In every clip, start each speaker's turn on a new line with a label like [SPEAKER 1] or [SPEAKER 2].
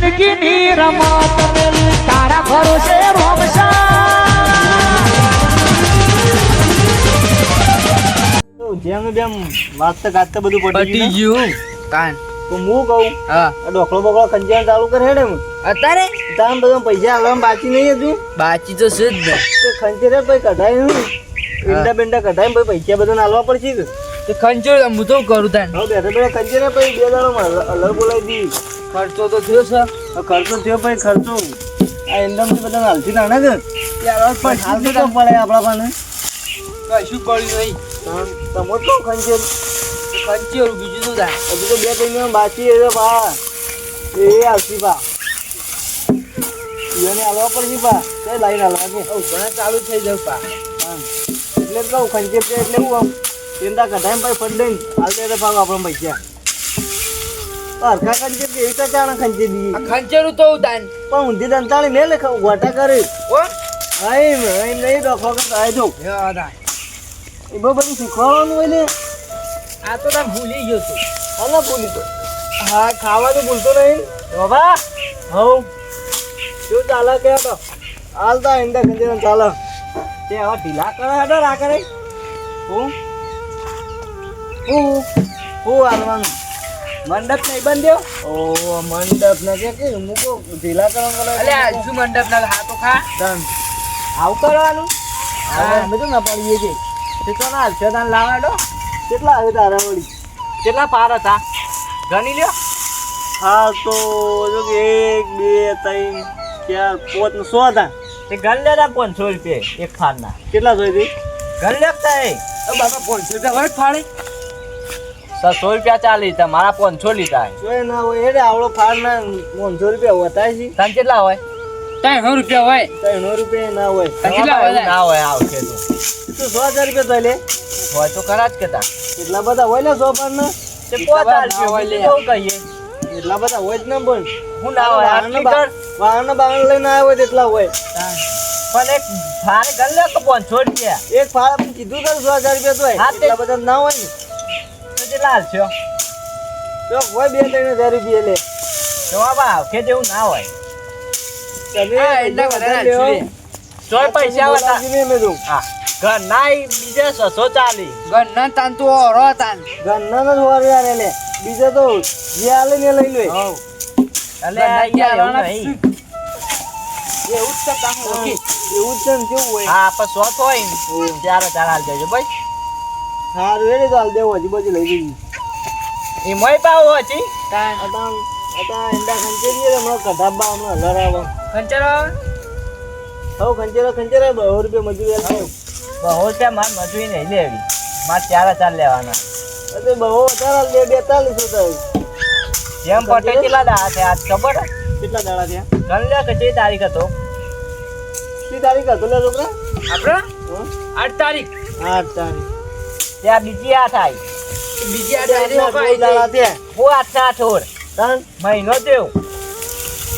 [SPEAKER 1] જિંદગીની રમત મેલી તારા ભરોસે રોમશા
[SPEAKER 2] જેમ જેમ વાગતા ગાતા બધું
[SPEAKER 3] પટી ગયું કાન
[SPEAKER 2] તો હું કહું
[SPEAKER 3] હા
[SPEAKER 2] ડોકળો બોકળો ખંજિયાર ચાલુ કરે હેડે હું
[SPEAKER 3] અત્યારે
[SPEAKER 2] તામ બધા પૈસા આલવામાં બાકી નહીં હજુ
[SPEAKER 3] બાચી તો છે જ ને
[SPEAKER 2] તે ખંજેરે પછી કઢાય હું ઈંડા બેંડા કઢાય પછી પૈસા બધા આલવા પડશે કે
[SPEAKER 3] તે ખંચો હું તો કરું તાન
[SPEAKER 2] હવે બેઠા બેઠા ખંજેરે પછી 2 દાડોમાં અલગ બોલાવી દી
[SPEAKER 3] ખર્ચો તો થયો છે
[SPEAKER 2] ખર્ચો થયો પછી ખર્ચો આ ઈંડામાંથી બધા હાલથી નાના કે ત્યારે પણ હાલથી તો પડે આપણા પાસે
[SPEAKER 3] કશું પડ્યું નહીં
[SPEAKER 2] તમો તો ખંજેર
[SPEAKER 3] ખંચેરું બીજું તો થાય
[SPEAKER 2] હજુ તો 2 મહિના બાકી છે પા એ આવતી પા એને આલવા પડશે પા કઈ લાઈન આલવા કે
[SPEAKER 3] ઘણા ચાલુ થઈ જાવ પા
[SPEAKER 2] એટલે જ કહું ખંજેર છે એટલે હું આમ ઈંડા કઢાઈને પછી ફટ દઈને હાલ દે ભાગ આપણો પૈસા હરખા ખંજેર કે એવી ચાણા ખંજેર દી
[SPEAKER 3] આ ખંચેરું તો તાન
[SPEAKER 2] પણ ઊંધી દંતાળી મેં લે ગોટા કરે
[SPEAKER 3] ઓ
[SPEAKER 2] આઈ નહીં ડોખો કે આઈ જો
[SPEAKER 3] યા દા
[SPEAKER 2] એ બહુ બધું શીખવાડવાનું હોય ને
[SPEAKER 3] આ તો તાર ભૂલી ગયો તું
[SPEAKER 2] હાલો ભૂલી તો હા ખાવા તો ભૂલતો નહીં બાબા હવ શું ચાલે કે તો હાલતા ઈંડા ખંજેર ચાલે તે હવે ઢીલા કરે હેડો રા કરે હું હાલવાનું
[SPEAKER 3] મંડપ નહીં બંધ્યો
[SPEAKER 2] ઓ મંડપ ના કે મૂકો ઢીલા કરવા
[SPEAKER 3] અલે આ શું મંડપ ના હા તો ખા
[SPEAKER 2] ડન
[SPEAKER 3] આવું કરવાનું
[SPEAKER 2] હા અમે તો ના પાડીએ છે
[SPEAKER 3] તે તો ના અક્ષરદાન લાવાડો
[SPEAKER 2] કેટલા આવે તારા વળી
[SPEAKER 3] કેટલા પાર હતા ગણી લ્યો
[SPEAKER 2] હા તો જો કે 1 2 3 4 5 ને 100 હતા
[SPEAKER 3] તે ગણ લેતા 500 રૂપિયા એક ફારના
[SPEAKER 2] કેટલા જોઈ
[SPEAKER 3] ગણ લેતા એ બાબા 500 રૂપિયા હોય ફાળે 600 રૂપિયા ચાલી તા મારા 500 લીધા
[SPEAKER 2] જોઈ ના હોય હેડે આવડો ફાળ ના 500 રૂપિયા હોતા છે
[SPEAKER 3] તને કેટલા હોય 300 રૂપિયા હોય
[SPEAKER 2] 300 રૂપિયા ના હોય
[SPEAKER 3] કેટલા હોય ના હોય આવશે તો
[SPEAKER 2] 1000 રૂપિયા તો લે
[SPEAKER 3] હોય તો ખરા જ કેતા
[SPEAKER 2] એટલા બધા હોય ને 100 પાર ના
[SPEAKER 3] તે 5000 રૂપિયા બહુ કહીએ
[SPEAKER 2] એટલા બધા હોય જ ને પણ
[SPEAKER 3] હું ના હોય આટલી કર
[SPEAKER 2] વાહન બાહન લઈને આવ્યો હોય તેટલા હોય
[SPEAKER 3] પણ એક ફાળે ગણ લે તો 500 રૂપિયા
[SPEAKER 2] એક ફાળ આપણે કીધું તો 1000 રૂપિયા તો હોય
[SPEAKER 3] હા, તે-
[SPEAKER 2] એટલા બધા ના હોય ને
[SPEAKER 3] તો કેટલા હાલશો
[SPEAKER 2] તો હોય 2-3000 રૂપિયા લે
[SPEAKER 3] તો બાબા આવખે જેવું ના હોય
[SPEAKER 2] તમે
[SPEAKER 3] હા, એટલા બધા
[SPEAKER 2] લેવો.
[SPEAKER 3] સોય પૈસા હતા
[SPEAKER 2] બોલાવજી મેં કીધું.
[SPEAKER 3] હા ઘર ના બીજે 640 ઘર ના તાન તો ઓરો તાન
[SPEAKER 2] ઘરના જ હોવા યાર લે બીજા તો જે આલે ને લઈ લે
[SPEAKER 3] એટલે યાર એવું નહીં
[SPEAKER 2] એવું જ છે કામ હોય. એવું જ છે ને કેવું હોય
[SPEAKER 3] હા પણ શોખ હોય ને ત્યારે તાર હાલ દેજો ભાઈ
[SPEAKER 2] સારું એને તો હાલ દેવો હજી પછી લઈ જઈએ
[SPEAKER 3] એ મોય પાવ હતી
[SPEAKER 2] અતા ઈંડા ખંચેરીએ હમણાં કઢાબા હમણાં હલારાવા
[SPEAKER 3] ખંચરો
[SPEAKER 2] ખંચેરા 200 રૂપિયા મજૂરી આલશે
[SPEAKER 3] બહુ છે માર મજૂરી નહીં લેવી માર ચાર લેવાના
[SPEAKER 2] અતે બહુ વધારે લે 42 થાય
[SPEAKER 3] જેમ પટે કેટલા દા છે આજ ખબર હે?
[SPEAKER 2] કેટલા દાડા થયા
[SPEAKER 3] ગણ લે કે જે તારીખ હતો
[SPEAKER 2] કઈ તારીખ હતો લે છોકરા
[SPEAKER 3] આપણે 8 તારીખ
[SPEAKER 2] 8 તારીખ
[SPEAKER 3] ત્યાં બીજી આ થાય બીજી આ તારીખ
[SPEAKER 2] દાડા થયા
[SPEAKER 3] હું 8 8
[SPEAKER 2] તાન
[SPEAKER 3] મહિનો થયો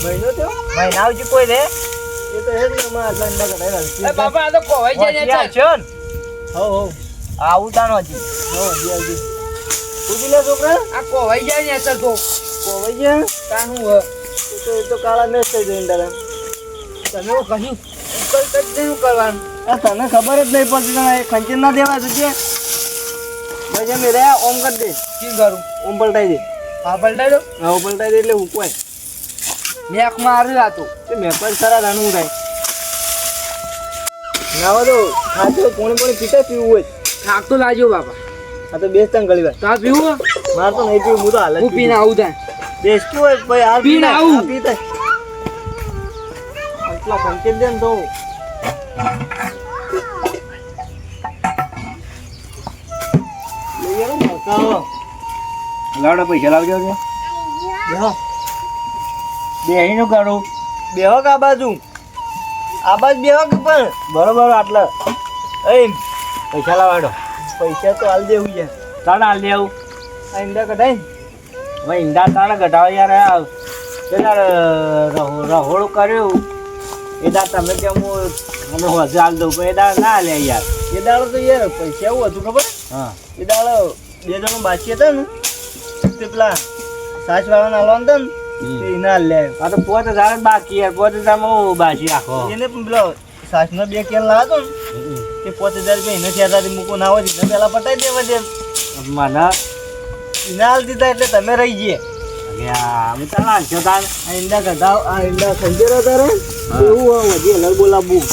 [SPEAKER 2] મહિનો થયો
[SPEAKER 3] મહિના ઉજી કોઈ રે
[SPEAKER 2] એ તો હેડ ને માં આટલા ઈંડા કઢાઈ
[SPEAKER 3] બાપા આ તો કોવાઈ જાય છે
[SPEAKER 2] હો
[SPEAKER 3] આવું તાનો હજી
[SPEAKER 2] જી તું લે છોકરા
[SPEAKER 3] આ કોવાઈ જાય ને અસર તો
[SPEAKER 2] કોવાઈ ગયા
[SPEAKER 3] તાનું
[SPEAKER 2] એ તો કાળા મેચ થઈ જાય ઈંડા
[SPEAKER 3] તમે કહ્યું કઈ કરવાનું
[SPEAKER 2] આ તને ખબર જ નહીં પડતી તને એ ખંચેર ના દેવા જોઈએ ભાઈ મેં રહ્યા ઓમ કરી દે
[SPEAKER 3] શું કરું
[SPEAKER 2] ઓમ પલટાઈ દે
[SPEAKER 3] હા પલટાઈ દો
[SPEAKER 2] હા ઓમ પલટાઈ દે એટલે હુકવાય
[SPEAKER 3] મેક માર્યું હતું
[SPEAKER 2] તે મેં પણ સારા રાનું થાય નાવા દો ખાતો કોણી પીતા પીવું હોય
[SPEAKER 3] થાક તો લાગ્યો બાપા
[SPEAKER 2] આ તો બેસતા ઘણી વાર
[SPEAKER 3] તા પીવું
[SPEAKER 2] માર તો નહીં પીવું હું તો હાલ જ
[SPEAKER 3] હું પીને આવું ત્યાં
[SPEAKER 2] બેસતું હોય ભાઈ હાલ
[SPEAKER 3] પીને આવું.
[SPEAKER 2] આ પીતા આટલા ખંચેર દે ને તો લઈ આવ્યો ને કાવો.
[SPEAKER 3] લાવડો પૈસા લાવજો
[SPEAKER 2] બેહો
[SPEAKER 3] બેહીનું કરું
[SPEAKER 2] બેહો કે આ બાજુ બેહો કે પણ બરોબર આટલા એ
[SPEAKER 3] પૈસા લાવડો
[SPEAKER 2] પૈસા તો હાલ દેવું છે
[SPEAKER 3] તાણ હાલ દેવું
[SPEAKER 2] આ ઈંડા કઢાઈ
[SPEAKER 3] હવે ઈંડા તાણે ઘટાડો યાર રહોળું કર્યું એ દાળ તમે કેમ અમે હોજે હાલ દઉં પણ એ દાળ ના લે યાર
[SPEAKER 2] એ દાડો તો યાર પૈસા એવું હતું ખબર
[SPEAKER 3] હા
[SPEAKER 2] એ દાડો 2 જણો બાકી હતા ને તે પેલા સાસ વાળાને હાલવાના હતા ને એને હાલ લે
[SPEAKER 3] આ તો 5000 જ બાકી યાર 5000 માં હું બાજી આખો
[SPEAKER 2] એને પણ પેલો સાસનો 2 કેન લાવતો ને તે 5000 રૂપિયા એને થયા મૂકો ના હોય ને પેલા પટાઈ દેવા દે
[SPEAKER 3] મને
[SPEAKER 2] એને હાલ દીધા એટલે તમે રહી ગયા
[SPEAKER 3] અમે ચાલ છો તાર
[SPEAKER 2] આ ઈંડા કઢાવ આ ઈંડા ખંજેરો તારે એવું હજી હલર બોલાવવું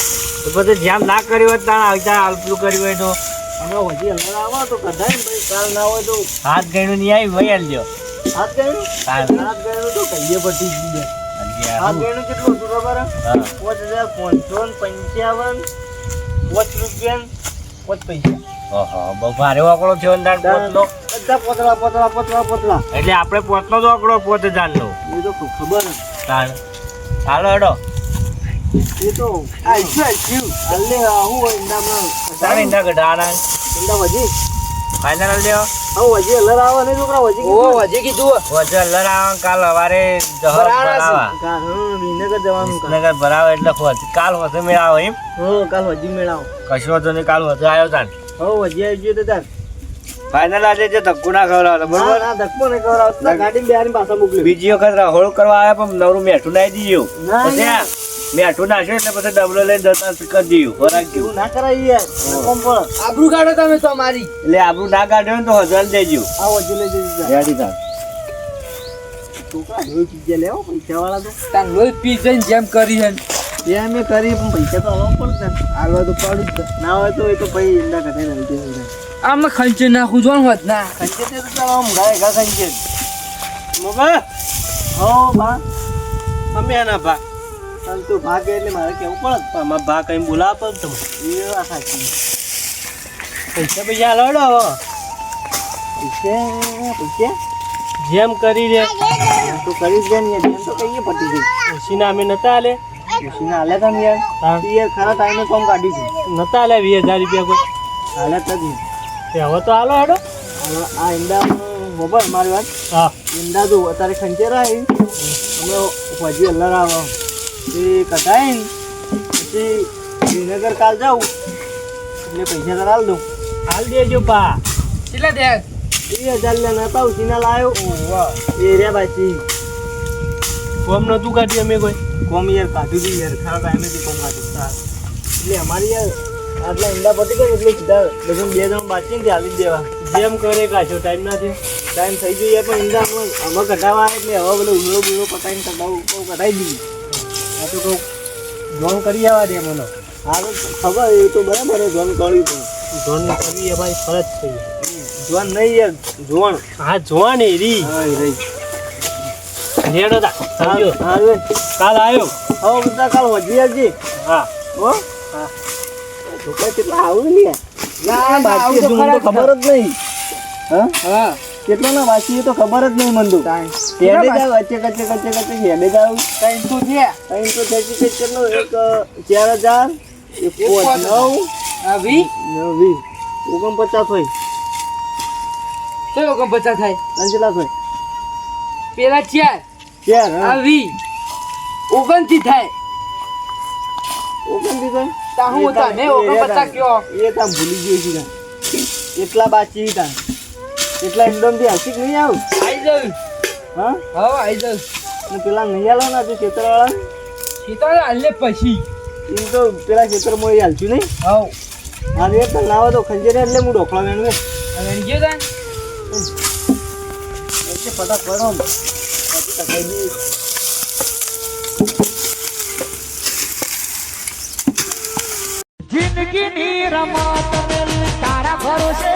[SPEAKER 3] તો પછી જેમ ના કર્યું હોય તાણ આવતા આલપલું કર્યું હોય તો
[SPEAKER 2] હમણાં હજી હલર આવો તો કઢાય ને ભાઈ કાલ ના હોય તો
[SPEAKER 3] હાથ ગણ્યું નહીં આવી ભાઈ આલજો
[SPEAKER 2] હાથ ગયું હાથ ગયું તો કહીએ પટી ગયું હાથ ગયું કેટલું હતું ખબર 5555 ₹5 5
[SPEAKER 3] ઓહો બહુ ભારે આંકડો થયો ને તાર પોતનો
[SPEAKER 2] બધા પોતળા
[SPEAKER 3] એટલે આપણે પોતનો તો આંકડો 5000 નો
[SPEAKER 2] એ તો ખબર ને
[SPEAKER 3] તાણ ચાલો હેડો
[SPEAKER 2] એ તો આઈશું હાલે આવું હોય ઈંડામાં
[SPEAKER 3] તારે ઈંડા કઢાવાના
[SPEAKER 2] ઈંડા વજી
[SPEAKER 3] ફાઇનલ દેવો
[SPEAKER 2] આવું વજી હલર આવે ને છોકરા વજી
[SPEAKER 3] વજે કીધું વજે લર આવા કાલ સવારે જહર ભરાવા
[SPEAKER 2] વિનગર જવાનું
[SPEAKER 3] નગર ભરાવા એટલે કાલ હોતે મેળાવો એમ
[SPEAKER 2] કાલ વજી મેળાવો
[SPEAKER 3] કશો તો નહીં કાલ હોતે આવ્યો તાન
[SPEAKER 2] વજી આવી ગયો તો તાર
[SPEAKER 3] ફાઇનલ આજે જે ધક્કો ના ખવડાવતો બરોબર
[SPEAKER 2] ના ધક્કો ને કરાવ ગાડી બેહારી પાછા મોકલ્યો
[SPEAKER 3] બીજી વખત રહોળ કરવા આવ્યા પણ નવરું મેઠું નાઈ દીધું
[SPEAKER 2] ના,
[SPEAKER 3] પછી મેઠું નાખ્યું એટલે પછી ડબલો લઈને જતા કરી દીધું ખોરાક
[SPEAKER 2] એવું ના કરાય યાર કોમ પર
[SPEAKER 1] આબરૂ કાઢો તમે તો મારી
[SPEAKER 3] એટલે આપણું ના કાઢ્યું ને તો હજાર દેજો
[SPEAKER 2] આ વજી લઈ જઈ
[SPEAKER 3] રેડી તાર
[SPEAKER 2] છોકરા બે ચીજે લેવો પૈસા વાળા તો
[SPEAKER 1] તાર લોહી પી જઈને જેમ કરી હે
[SPEAKER 2] એ અમે કરી પણ પૈસા તો આવવા પડશે હાલવા તો પડું જ ના હોય તો એ તો પછી ઈંડા કઢાઈ નાખી દે
[SPEAKER 1] આમાં ખંચે નાખું જોન હોત ના
[SPEAKER 2] ખંજે તે તો ચાલો આમ ગાય ગા ખંજે મોબા હો બા
[SPEAKER 3] અમે ના ભા
[SPEAKER 2] ચાલ તું ભાગે એટલે મારે કેવું પડે
[SPEAKER 3] અમારા ભા કઈ બોલાવતો જ તમે
[SPEAKER 2] એ આ સાચી
[SPEAKER 3] પૈસા પૈસા લડો
[SPEAKER 2] પૈસા
[SPEAKER 3] જેમ કરી રે
[SPEAKER 2] તો કરી જ ને એમ તો કહીએ પટી ગઈ
[SPEAKER 3] ઓછીના અમે નતા આલે
[SPEAKER 2] મશીન હાલે તમે યાર યાર ખરા ટાઈમે કોમ કાઢી છે
[SPEAKER 3] નતા આલે 20000 રૂપિયા કોઈ
[SPEAKER 2] હાલે જ નથી
[SPEAKER 3] તે હવે તો હાલો હેડો
[SPEAKER 2] આ ઈંડા ખબર મારી વાત
[SPEAKER 3] હા
[SPEAKER 2] ઈંડા જો અત્યારે ખંચેરા હમણાં હજી હલર આવો એ કઢાય ને પછી શ્રીનગર કાલ જાઉં એટલે પૈસા તો હાલ દઉં
[SPEAKER 3] હાલ દેજો બા
[SPEAKER 1] કેટલા દે
[SPEAKER 2] 3000 લે નતા ઉસીના લાયો એ રે બાચી
[SPEAKER 3] કોમ નતું કાઢ્યું અમે કોઈ
[SPEAKER 2] કોમ યાર કાઢ્યું હતું યાર ખરા ટાઈમેથી કોમ કાઢ્યું એટલે અમારી યાર આટલા ઈંડા પતી ગયા એટલે સીધા લગન 2 જણ બાચી ને હાલી જ દેવા
[SPEAKER 3] જેમ કરે કાચો ટાઈમ નથી
[SPEAKER 2] ટાઈમ થઈ ગયો પણ ઈંડા આમાં કઢાવા એટલે હવે બધો ઉલો બુલો પતાવીને કઢાવું કઢાઈ દીધી
[SPEAKER 3] આ તો કહું જોન કરી આવવા દે મને
[SPEAKER 2] હા તો ખબર એ તો બરાબર જોન કરી પણ
[SPEAKER 3] જોન કરી ભાઈ ફરજ થઈ
[SPEAKER 2] જોન નહીં યાર જોણ
[SPEAKER 3] હા જોન એરી
[SPEAKER 2] હા એ રહી
[SPEAKER 3] નેડો તા સમજો
[SPEAKER 2] હા રે
[SPEAKER 3] કાલ આવ્યો
[SPEAKER 2] હવે બધા કાલ વધી આવજે
[SPEAKER 3] હા
[SPEAKER 2] હો હા છોકરા કેટલા આવું ને ના બાકી
[SPEAKER 1] આવું તો
[SPEAKER 2] મને તો
[SPEAKER 1] ખરા
[SPEAKER 2] ખબર જ નહીં હા
[SPEAKER 1] હા
[SPEAKER 2] કેટલા ના બાકી એ તો ખબર જ નહીં મને તો હેડે જાવ વચ્ચે કચ્ચે હેડે જાવ
[SPEAKER 1] ટાઈમ તો છે
[SPEAKER 2] ટાઈમ તો થઈ કેટલો એક 4000 એક 9
[SPEAKER 1] આવી
[SPEAKER 2] 20 49 હોય
[SPEAKER 1] ચલો કોમ 50 થાય
[SPEAKER 2] અંજલા હોય
[SPEAKER 1] પેલા 4
[SPEAKER 2] ચાર હા
[SPEAKER 1] આવી 29 થાય
[SPEAKER 2] 29 હોય
[SPEAKER 1] તાહું હતા ને 49 કયો
[SPEAKER 2] એ તામ ભૂલી ગયો છે એટલા બાકી હતા એટલા એકદમ થી હસી નહીં આવું
[SPEAKER 1] આઈ જાવ
[SPEAKER 2] હા
[SPEAKER 1] હા આઈ જાવ
[SPEAKER 2] ને પેલા નહીં આલો ના તું ખેતરવાળા
[SPEAKER 1] સીતા આલે પછી
[SPEAKER 2] એમ તો પેલા ખેતરમાં એ હાલશું નહીં
[SPEAKER 1] હાવ
[SPEAKER 2] હાલ એ તો ના હોય તો ખંજેરે એટલે હું ઢોકળા વેણવે
[SPEAKER 1] હવે ગયો તા
[SPEAKER 2] એટલે ફટાક પડો ને પછી તકાઈ દઈએ
[SPEAKER 1] જિંદગીની રમત તારા ભરોસે